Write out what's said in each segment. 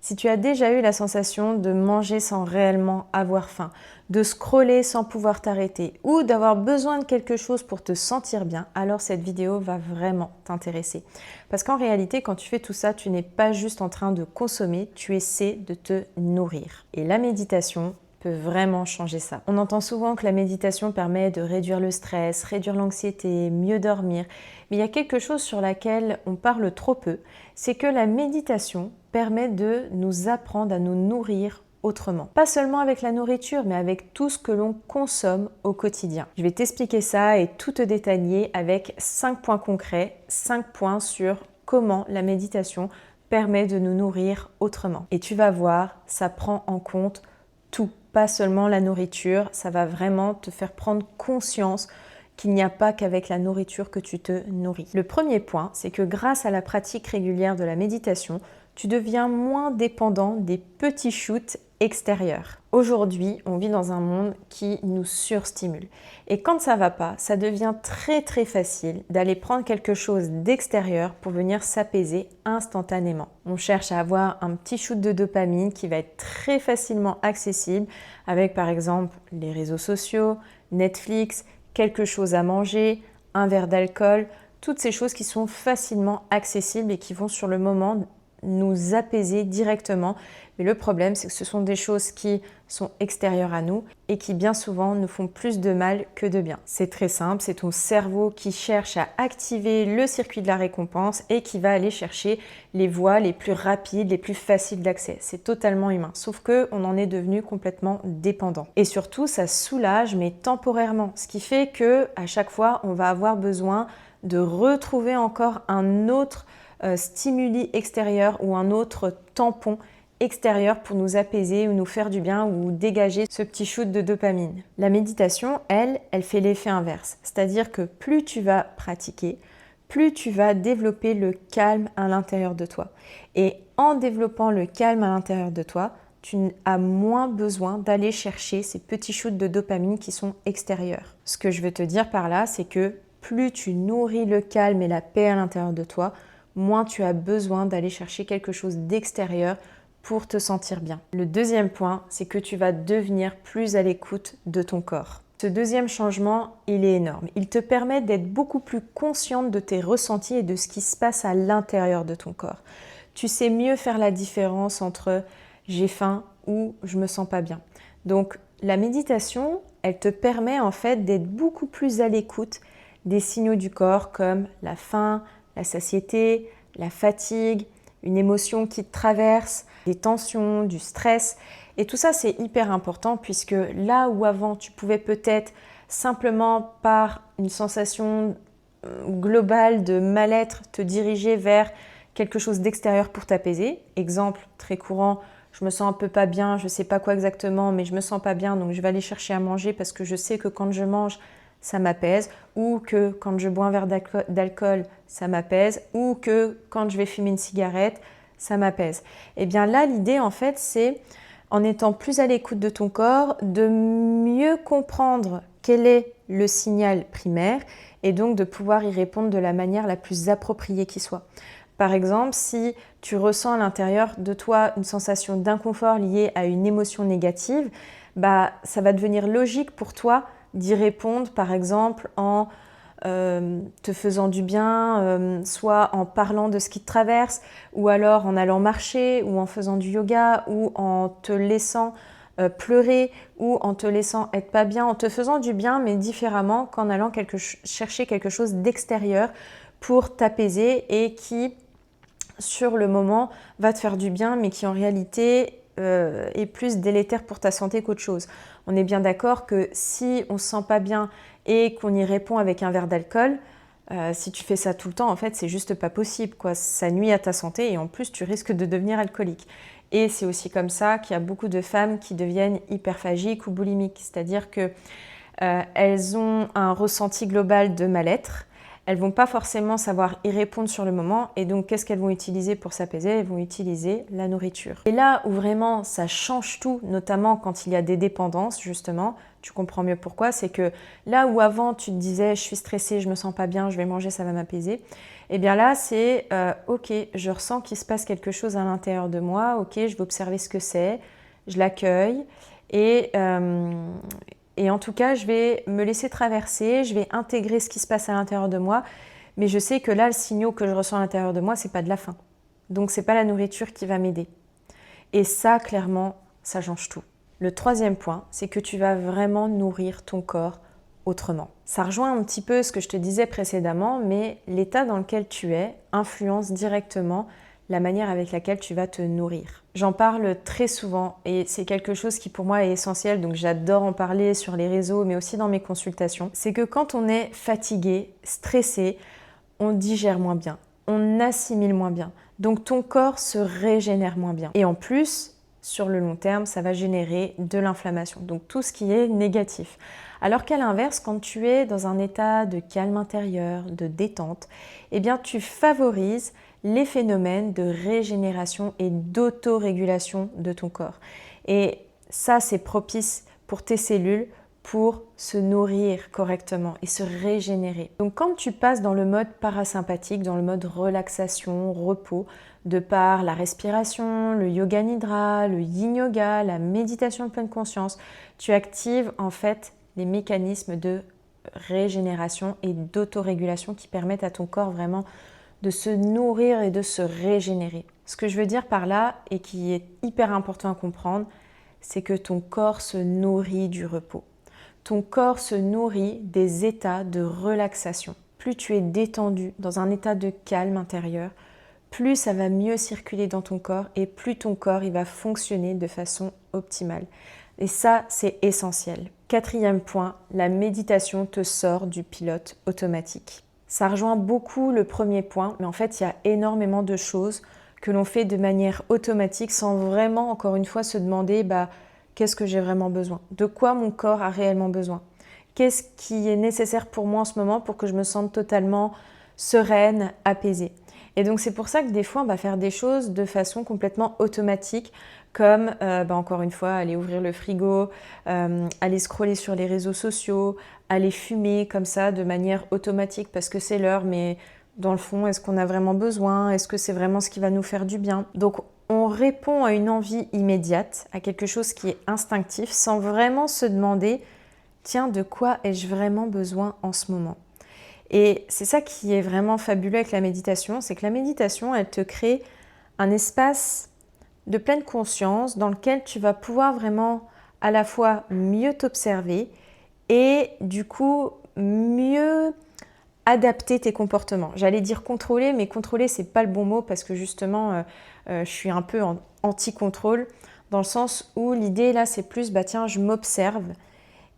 Si tu as déjà eu la sensation de manger sans réellement avoir faim, de scroller sans pouvoir t'arrêter ou d'avoir besoin de quelque chose pour te sentir bien, alors cette vidéo va vraiment t'intéresser. Parce qu'en réalité, quand tu fais tout ça, tu n'es pas juste en train de consommer, tu essaies de te nourrir. Et la méditation peut vraiment changer ça. On entend souvent que la méditation permet de réduire le stress, réduire l'anxiété, mieux dormir. Mais il y a quelque chose sur laquelle on parle trop peu, c'est que la méditation permet de nous apprendre à nous nourrir autrement. Pas seulement avec la nourriture, mais avec tout ce que l'on consomme au quotidien. Je vais t'expliquer ça et tout te détailler avec 5 points concrets, 5 points sur comment la méditation permet de nous nourrir autrement. Et tu vas voir, ça prend en compte tout, pas seulement la nourriture, ça va vraiment te faire prendre conscience qu'il n'y a pas qu'avec la nourriture que tu te nourris. Le premier point, c'est que grâce à la pratique régulière de la méditation, tu deviens moins dépendant des petits shoots extérieurs. Aujourd'hui, on vit dans un monde qui nous surstimule. Et quand ça va pas, ça devient très facile d'aller prendre quelque chose d'extérieur pour venir s'apaiser instantanément. On cherche à avoir un petit shoot de dopamine qui va être très facilement accessible avec par exemple les réseaux sociaux, Netflix, quelque chose à manger, un verre d'alcool, toutes ces choses qui sont facilement accessibles et qui vont sur le moment nous apaiser directement. Mais le problème, c'est que ce sont des choses qui sont extérieures à nous et qui bien souvent nous font plus de mal que de bien. C'est très simple, c'est ton cerveau qui cherche à activer le circuit de la récompense et qui va aller chercher les voies les plus rapides, les plus faciles d'accès. C'est totalement humain, sauf qu'on en est devenu complètement dépendant. Et surtout, ça soulage, mais temporairement, ce qui fait que à chaque fois, on va avoir besoin de retrouver encore un autre stimuli extérieur ou un autre tampon extérieur pour nous apaiser ou nous faire du bien ou dégager ce petit shoot de dopamine. La méditation, elle fait l'effet inverse. C'est-à-dire que plus tu vas pratiquer, plus tu vas développer le calme à l'intérieur de toi. Et en développant le calme à l'intérieur de toi, tu as moins besoin d'aller chercher ces petits shoots de dopamine qui sont extérieurs. Ce que je veux te dire par là, c'est que plus tu nourris le calme et la paix à l'intérieur de toi, moins tu as besoin d'aller chercher quelque chose d'extérieur pour te sentir bien. Le deuxième point, c'est que tu vas devenir plus à l'écoute de ton corps. Ce deuxième changement, il est énorme. Il te permet d'être beaucoup plus consciente de tes ressentis et de ce qui se passe à l'intérieur de ton corps. Tu sais mieux faire la différence entre j'ai faim ou je me sens pas bien. Donc la méditation, elle te permet en fait d'être beaucoup plus à l'écoute des signaux du corps comme la faim, la satiété, la fatigue, une émotion qui te traverse, des tensions, du stress. Et tout ça, c'est hyper important puisque là où avant, tu pouvais peut-être simplement par une sensation globale de mal-être te diriger vers quelque chose d'extérieur pour t'apaiser. Exemple très courant, je me sens un peu pas bien, je ne sais pas quoi exactement, mais je me sens pas bien, donc je vais aller chercher à manger parce que je sais que quand je mange, ça m'apaise, ou que quand je bois un verre d'alcool, ça m'apaise, ou que quand je vais fumer une cigarette, ça m'apaise. Et bien là, l'idée en fait, c'est en étant plus à l'écoute de ton corps, de mieux comprendre quel est le signal primaire et donc de pouvoir y répondre de la manière la plus appropriée qui soit. Par exemple, si tu ressens à l'intérieur de toi une sensation d'inconfort liée à une émotion négative, ça va devenir logique pour toi d'y répondre, par exemple, en te faisant du bien, soit en parlant de ce qui te traverse, ou alors en allant marcher, ou en faisant du yoga, ou en te laissant pleurer, ou en te laissant être pas bien, en te faisant du bien, mais différemment qu'en allant chercher quelque chose d'extérieur pour t'apaiser et qui, sur le moment, va te faire du bien, mais qui en réalité est plus délétère pour ta santé qu'autre chose. On est bien d'accord que si on ne se sent pas bien et qu'on y répond avec un verre d'alcool, si tu fais ça tout le temps, en fait, c'est juste pas possible, quoi. Ça nuit à ta santé et en plus, tu risques de devenir alcoolique. Et c'est aussi comme ça qu'il y a beaucoup de femmes qui deviennent hyperphagiques ou boulimiques, c'est-à-dire qu'elles ont un ressenti global de mal-être. Elles ne vont pas forcément savoir y répondre sur le moment et donc qu'est-ce qu'elles vont utiliser pour s'apaiser? Elles vont utiliser la nourriture. Et là où vraiment ça change tout, notamment quand il y a des dépendances justement, Tu comprends mieux pourquoi. C'est que là où avant tu te disais je suis stressée, je me sens pas bien, je vais manger, ça va m'apaiser. Et bien là c'est ok, je ressens qu'il se passe quelque chose à l'intérieur de moi, ok, je vais observer ce que c'est, je l'accueille et en tout cas je vais me laisser traverser, je vais intégrer ce qui se passe à l'intérieur de moi, mais je sais que là le signal que je ressens à l'intérieur de moi c'est pas de la faim. Donc c'est pas la nourriture qui va m'aider. Et ça clairement ça change tout. Le troisième point, c'est que tu vas vraiment nourrir ton corps autrement. Ça rejoint un petit peu ce que je te disais précédemment, mais l'état dans lequel tu es influence directement la manière avec laquelle tu vas te nourrir. J'en parle très souvent et c'est quelque chose qui pour moi est essentiel, donc j'adore en parler sur les réseaux, mais aussi dans mes consultations. C'est que quand on est fatigué, stressé, on digère moins bien, on assimile moins bien, donc ton corps se régénère moins bien. Et en plus, sur le long terme, ça va générer de l'inflammation, donc tout ce qui est négatif. Alors qu'à l'inverse, quand tu es dans un état de calme intérieur, de détente, eh bien tu favorises les phénomènes de régénération et d'autorégulation de ton corps. Et ça, c'est propice pour tes cellules pour se nourrir correctement et se régénérer. Donc quand tu passes dans le mode parasympathique, dans le mode relaxation, repos, de par la respiration, le yoga nidra, le yin yoga, la méditation de pleine conscience, tu actives en fait les mécanismes de régénération et d'autorégulation qui permettent à ton corps vraiment de se nourrir et de se régénérer. Ce que je veux dire par là et qui est hyper important à comprendre, c'est que ton corps se nourrit du repos. Ton corps se nourrit des états de relaxation. Plus tu es détendu, dans un état de calme intérieur, plus ça va mieux circuler dans ton corps et plus ton corps il va fonctionner de façon optimale. Et ça, c'est essentiel. Quatrième point, la méditation te sort du pilote automatique. Ça rejoint beaucoup le premier point, mais en fait, il y a énormément de choses que l'on fait de manière automatique sans vraiment, encore une fois, se demander qu'est-ce que j'ai vraiment besoin? De quoi mon corps a réellement besoin? Qu'est-ce qui est nécessaire pour moi en ce moment pour que je me sente totalement sereine, apaisée? Et donc c'est pour ça que des fois on va faire des choses de façon complètement automatique, comme encore une fois aller ouvrir le frigo, aller scroller sur les réseaux sociaux, aller fumer comme ça de manière automatique parce que c'est l'heure, mais dans le fond, est-ce qu'on a vraiment besoin? Est-ce que c'est vraiment ce qui va nous faire du bien? Donc on répond à une envie immédiate, à quelque chose qui est instinctif, sans vraiment se demander « Tiens, de quoi ai-je vraiment besoin en ce moment ?» Et c'est ça qui est vraiment fabuleux avec la méditation, c'est que la méditation, elle te crée un espace de pleine conscience dans lequel tu vas pouvoir vraiment à la fois mieux t'observer et du coup mieux adapter tes comportements. J'allais dire contrôler, mais contrôler, c'est pas le bon mot parce que justement, je suis un peu en anti-contrôle dans le sens où l'idée là, c'est plus, tiens, je m'observe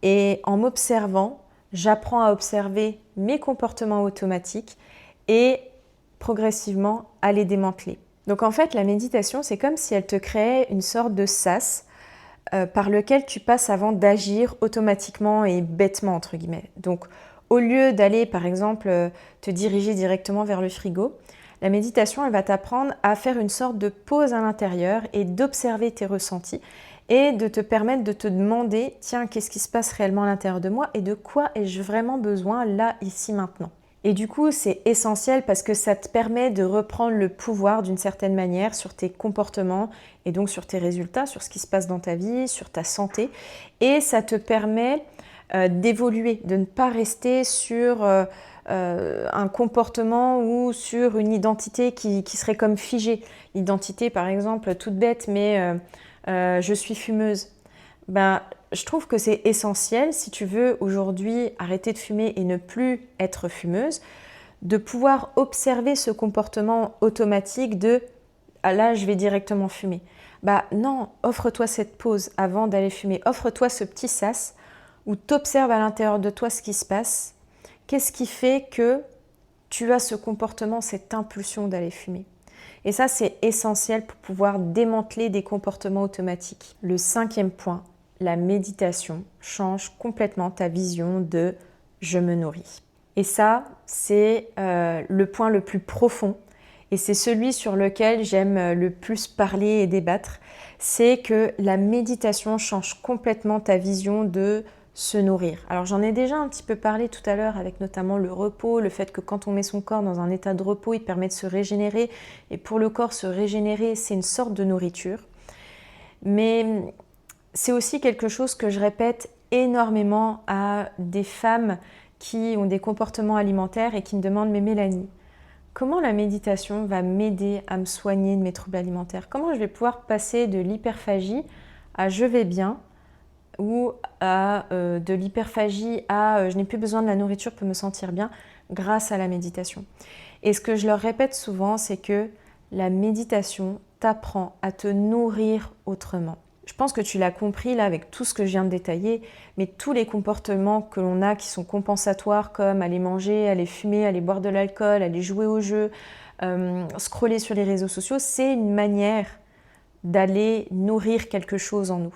et en m'observant, j'apprends à observer mes comportements automatiques et progressivement à les démanteler. Donc en fait, la méditation, c'est comme si elle te créait une sorte de sas par lequel tu passes avant d'agir automatiquement et bêtement, entre guillemets. Donc au lieu d'aller, par exemple, te diriger directement vers le frigo, la méditation, elle va t'apprendre à faire une sorte de pause à l'intérieur et d'observer tes ressentis et de te permettre de te demander, tiens, qu'est-ce qui se passe réellement à l'intérieur de moi et de quoi ai-je vraiment besoin là, ici, maintenant. Et du coup, c'est essentiel parce que ça te permet de reprendre le pouvoir d'une certaine manière sur tes comportements et donc sur tes résultats, sur ce qui se passe dans ta vie, sur ta santé. Et ça te permet d'évoluer, de ne pas rester sur un comportement ou sur une identité qui serait comme figée. L'identité, par exemple, toute bête, mais je suis fumeuse. Je trouve que c'est essentiel, si tu veux aujourd'hui arrêter de fumer et ne plus être fumeuse, de pouvoir observer ce comportement automatique de « ah là, je vais directement fumer ». Non, offre-toi cette pause avant d'aller fumer. Offre-toi ce petit sas où tu observes à l'intérieur de toi ce qui se passe. Qu'est-ce qui fait que tu as ce comportement, cette impulsion d'aller fumer? Et ça, c'est essentiel pour pouvoir démanteler des comportements automatiques. Le 5e point, la méditation change complètement ta vision de « je me nourris ». Et ça, c'est le point le plus profond et c'est celui sur lequel j'aime le plus parler et débattre. C'est que la méditation change complètement ta vision de se nourrir. Alors j'en ai déjà un petit peu parlé tout à l'heure avec notamment le repos, le fait que quand on met son corps dans un état de repos, il permet de se régénérer. Et pour le corps, se régénérer, c'est une sorte de nourriture. Mais c'est aussi quelque chose que je répète énormément à des femmes qui ont des comportements alimentaires et qui me demandent « Mais Mélanie, comment la méditation va m'aider à me soigner de mes troubles alimentaires? Comment je vais pouvoir passer de l'hyperphagie à je vais bien ou à de l'hyperphagie à je n'ai plus besoin de la nourriture pour me sentir bien grâce à la méditation ?» Et ce que je leur répète souvent, c'est que la méditation t'apprend à te nourrir autrement. Je pense que tu l'as compris là avec tout ce que je viens de détailler, mais tous les comportements que l'on a qui sont compensatoires, comme aller manger, aller fumer, aller boire de l'alcool, aller jouer au jeu, scroller sur les réseaux sociaux, c'est une manière d'aller nourrir quelque chose en nous.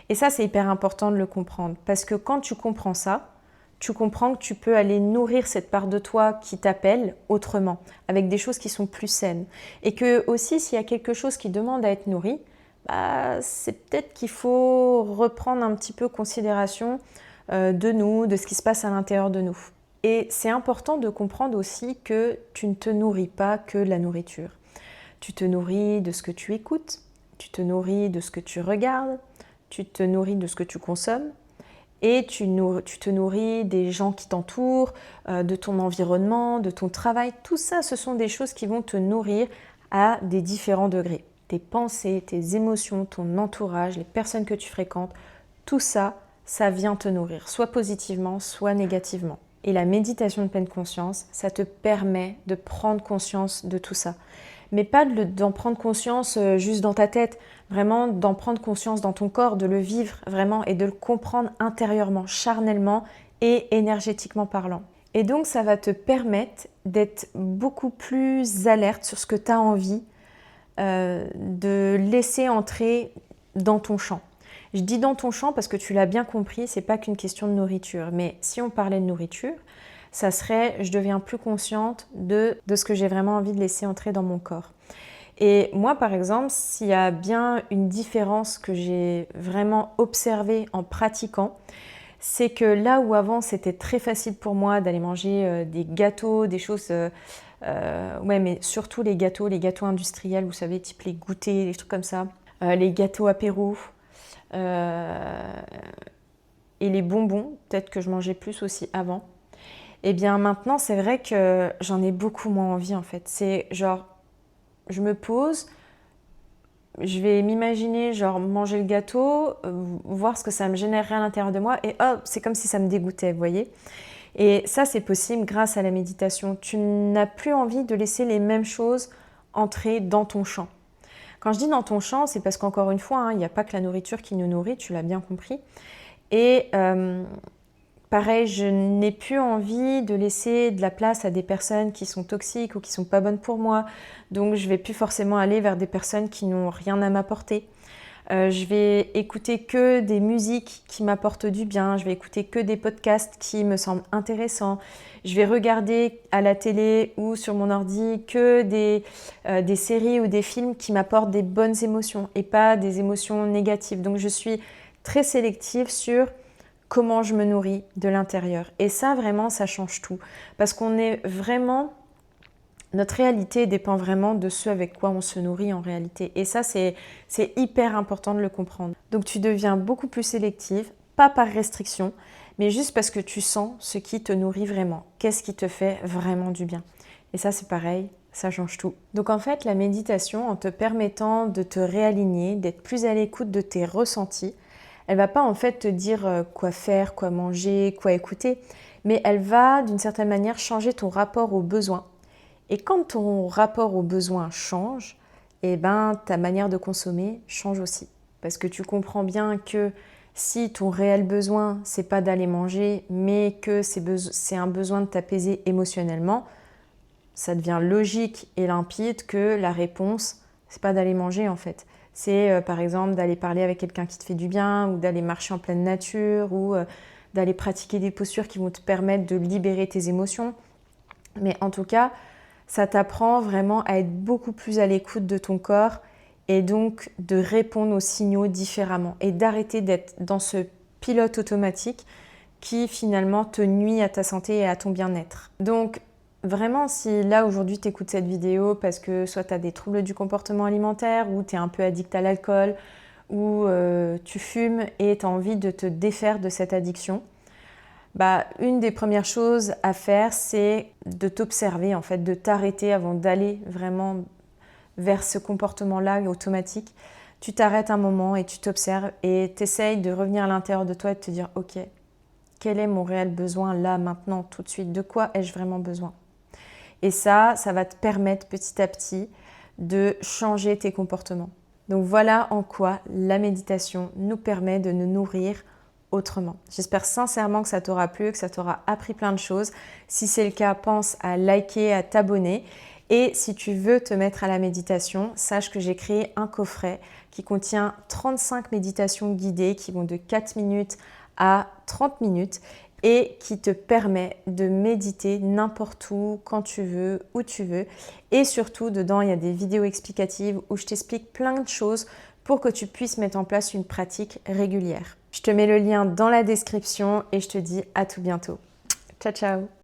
Et ça, c'est hyper important de le comprendre, parce que quand tu comprends ça, tu comprends que tu peux aller nourrir cette part de toi qui t'appelle autrement, avec des choses qui sont plus saines. Et que aussi, s'il y a quelque chose qui demande à être nourri, c'est peut-être qu'il faut reprendre un petit peu considération de nous, de ce qui se passe à l'intérieur de nous. Et c'est important de comprendre aussi que tu ne te nourris pas que de la nourriture. Tu te nourris de ce que tu écoutes, tu te nourris de ce que tu regardes, tu te nourris de ce que tu consommes et tu te nourris des gens qui t'entourent, de ton environnement, de ton travail. Tout ça, ce sont des choses qui vont te nourrir à des différents degrés. Tes pensées, tes émotions, ton entourage, les personnes que tu fréquentes, tout ça, ça vient te nourrir, soit positivement, soit négativement. Et la méditation de pleine conscience, ça te permet de prendre conscience de tout ça. Mais pas d'en prendre conscience juste dans ta tête, vraiment d'en prendre conscience dans ton corps, de le vivre vraiment et de le comprendre intérieurement, charnellement et énergétiquement parlant. Et donc ça va te permettre d'être beaucoup plus alerte sur ce que tu as envie de laisser entrer dans ton champ. Je dis dans ton champ parce que tu l'as bien compris, c'est pas qu'une question de nourriture. Mais si on parlait de nourriture, ça serait je deviens plus consciente de ce que j'ai vraiment envie de laisser entrer dans mon corps. Et moi, par exemple, s'il y a bien une différence que j'ai vraiment observée en pratiquant, c'est que là où avant c'était très facile pour moi d'aller manger des gâteaux, des choses, ouais, mais surtout les gâteaux industriels, vous savez, type les goûters, les trucs comme ça, les gâteaux apéro et les bonbons, peut-être que je mangeais plus aussi avant. Et bien maintenant, c'est vrai que j'en ai beaucoup moins envie en fait. C'est genre, je me pose, je vais m'imaginer genre manger le gâteau, voir ce que ça me générerait à l'intérieur de moi et hop, c'est comme si ça me dégoûtait, vous voyez. Et ça, c'est possible grâce à la méditation. Tu n'as plus envie de laisser les mêmes choses entrer dans ton champ. Quand je dis dans ton champ, c'est parce qu'encore une fois, il n'y a pas que la nourriture qui nous nourrit, tu l'as bien compris. Et pareil, je n'ai plus envie de laisser de la place à des personnes qui sont toxiques ou qui ne sont pas bonnes pour moi. Donc, je ne vais plus forcément aller vers des personnes qui n'ont rien à m'apporter. Je vais écouter que des musiques qui m'apportent du bien. Je vais écouter que des podcasts qui me semblent intéressants. Je vais regarder à la télé ou sur mon ordi que des séries ou des films qui m'apportent des bonnes émotions et pas des émotions négatives. Donc, je suis très sélective sur comment je me nourris de l'intérieur. Et ça, vraiment, ça change tout. Parce qu'on est vraiment... Notre réalité dépend vraiment de ce avec quoi on se nourrit en réalité. Et ça, c'est hyper important de le comprendre. Donc, tu deviens beaucoup plus sélective, pas par restriction, mais juste parce que tu sens ce qui te nourrit vraiment. Qu'est-ce qui te fait vraiment du bien? Et ça, c'est pareil, ça change tout. Donc, en fait, la méditation, en te permettant de te réaligner, d'être plus à l'écoute de tes ressentis, elle va pas en fait te dire quoi faire, quoi manger, quoi écouter, mais elle va d'une certaine manière changer ton rapport aux besoins. Et quand ton rapport aux besoins change, eh ben, ta manière de consommer change aussi. Parce que tu comprends bien que si ton réel besoin, c'est pas d'aller manger, mais que c'est un besoin de t'apaiser émotionnellement, ça devient logique et limpide que la réponse, c'est pas d'aller manger en fait. C'est par exemple d'aller parler avec quelqu'un qui te fait du bien, ou d'aller marcher en pleine nature, ou d'aller pratiquer des postures qui vont te permettre de libérer tes émotions. Mais en tout cas, ça t'apprend vraiment à être beaucoup plus à l'écoute de ton corps et donc de répondre aux signaux différemment et d'arrêter d'être dans ce pilote automatique qui finalement te nuit à ta santé et à ton bien-être. Donc vraiment, si là aujourd'hui tu écoutes cette vidéo parce que soit tu as des troubles du comportement alimentaire ou tu es un peu addict à l'alcool ou tu fumes et tu as envie de te défaire de cette addiction, une des premières choses à faire, c'est de t'observer, en fait, de t'arrêter avant d'aller vraiment vers ce comportement-là automatique. Tu t'arrêtes un moment et tu t'observes et tu essayes de revenir à l'intérieur de toi et de te dire « Ok, quel est mon réel besoin là, maintenant, tout de suite? De quoi ai-je vraiment besoin ?» Et ça va te permettre petit à petit de changer tes comportements. Donc voilà en quoi la méditation nous permet de nous nourrir autrement. J'espère sincèrement que ça t'aura plu, que ça t'aura appris plein de choses. Si c'est le cas, pense à liker, à t'abonner. Et si tu veux te mettre à la méditation, sache que j'ai créé un coffret qui contient 35 méditations guidées qui vont de 4 minutes à 30 minutes et qui te permet de méditer n'importe où, quand tu veux, où tu veux. Et surtout, dedans, il y a des vidéos explicatives où je t'explique plein de choses pour que tu puisses mettre en place une pratique régulière. Je te mets le lien dans la description et je te dis à tout bientôt. Ciao, ciao!